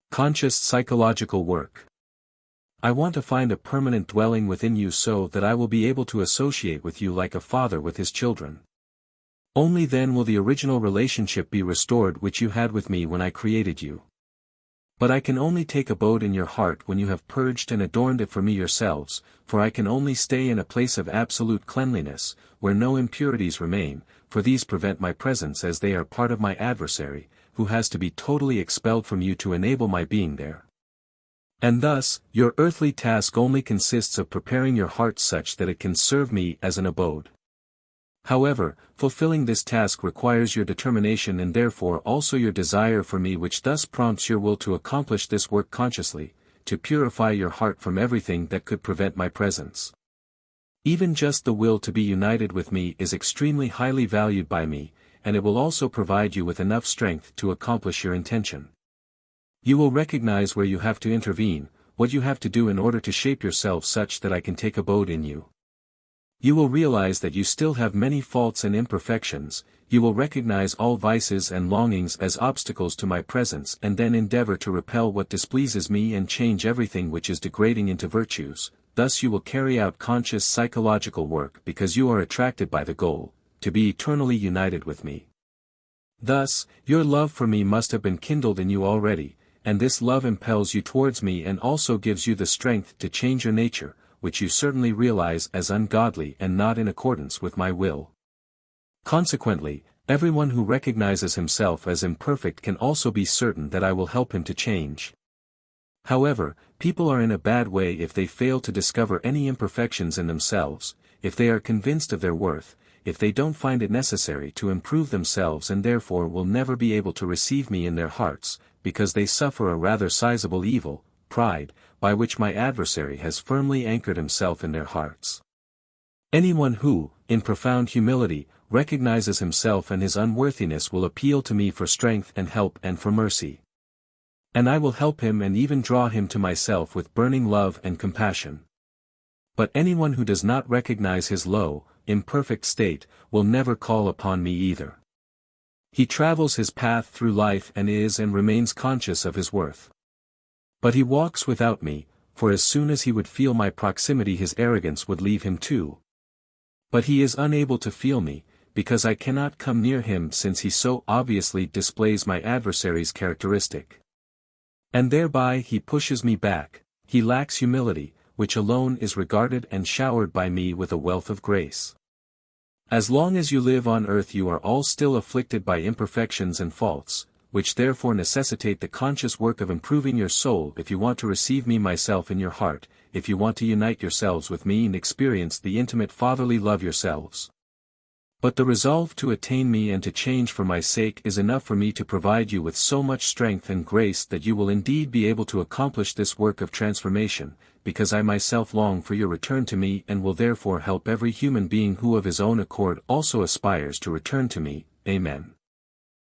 Conscious psychological work. I want to find a permanent dwelling within you so that I will be able to associate with you like a father with his children. Only then will the original relationship be restored which you had with me when I created you. But I can only take abode in your heart when you have purged and adorned it for me yourselves, for I can only stay in a place of absolute cleanliness, where no impurities remain, for these prevent my presence as they are part of my adversary, who has to be totally expelled from you to enable my being there. And thus, your earthly task only consists of preparing your heart such that it can serve me as an abode. However, fulfilling this task requires your determination and therefore also your desire for me, which thus prompts your will to accomplish this work consciously, to purify your heart from everything that could prevent my presence. Even just the will to be united with me is extremely highly valued by me, and it will also provide you with enough strength to accomplish your intention. You will recognize where you have to intervene, what you have to do in order to shape yourself such that I can take abode in you. You will realize that you still have many faults and imperfections, you will recognize all vices and longings as obstacles to my presence and then endeavour to repel what displeases me and change everything which is degrading into virtues. Thus you will carry out conscious psychological work because you are attracted by the goal, to be eternally united with me. Thus, your love for me must have been kindled in you already, and this love impels you towards me and also gives you the strength to change your nature, which you certainly realize as ungodly and not in accordance with my will. Consequently, everyone who recognizes himself as imperfect can also be certain that I will help him to change. However, people are in a bad way if they fail to discover any imperfections in themselves, if they are convinced of their worth, if they don't find it necessary to improve themselves and therefore will never be able to receive me in their hearts, because they suffer a rather sizeable evil, pride, by which my adversary has firmly anchored himself in their hearts. Anyone who, in profound humility, recognizes himself and his unworthiness will appeal to me for strength and help and for mercy. And I will help him and even draw him to myself with burning love and compassion. But anyone who does not recognize his low, imperfect state, will never call upon me either. He travels his path through life and is and remains conscious of his worth. But he walks without me, for as soon as he would feel my proximity his arrogance would leave him too. But he is unable to feel me, because I cannot come near him since he so obviously displays my adversary's characteristic. And thereby he pushes me back, he lacks humility, which alone is regarded and showered by me with a wealth of grace. As long as you live on earth you are all still afflicted by imperfections and faults, which therefore necessitate the conscious work of improving your soul if you want to receive me myself in your heart, if you want to unite yourselves with me and experience the intimate fatherly love yourselves. But the resolve to attain me and to change for my sake is enough for me to provide you with so much strength and grace that you will indeed be able to accomplish this work of transformation, because I myself long for your return to me and will therefore help every human being who of his own accord also aspires to return to me. Amen.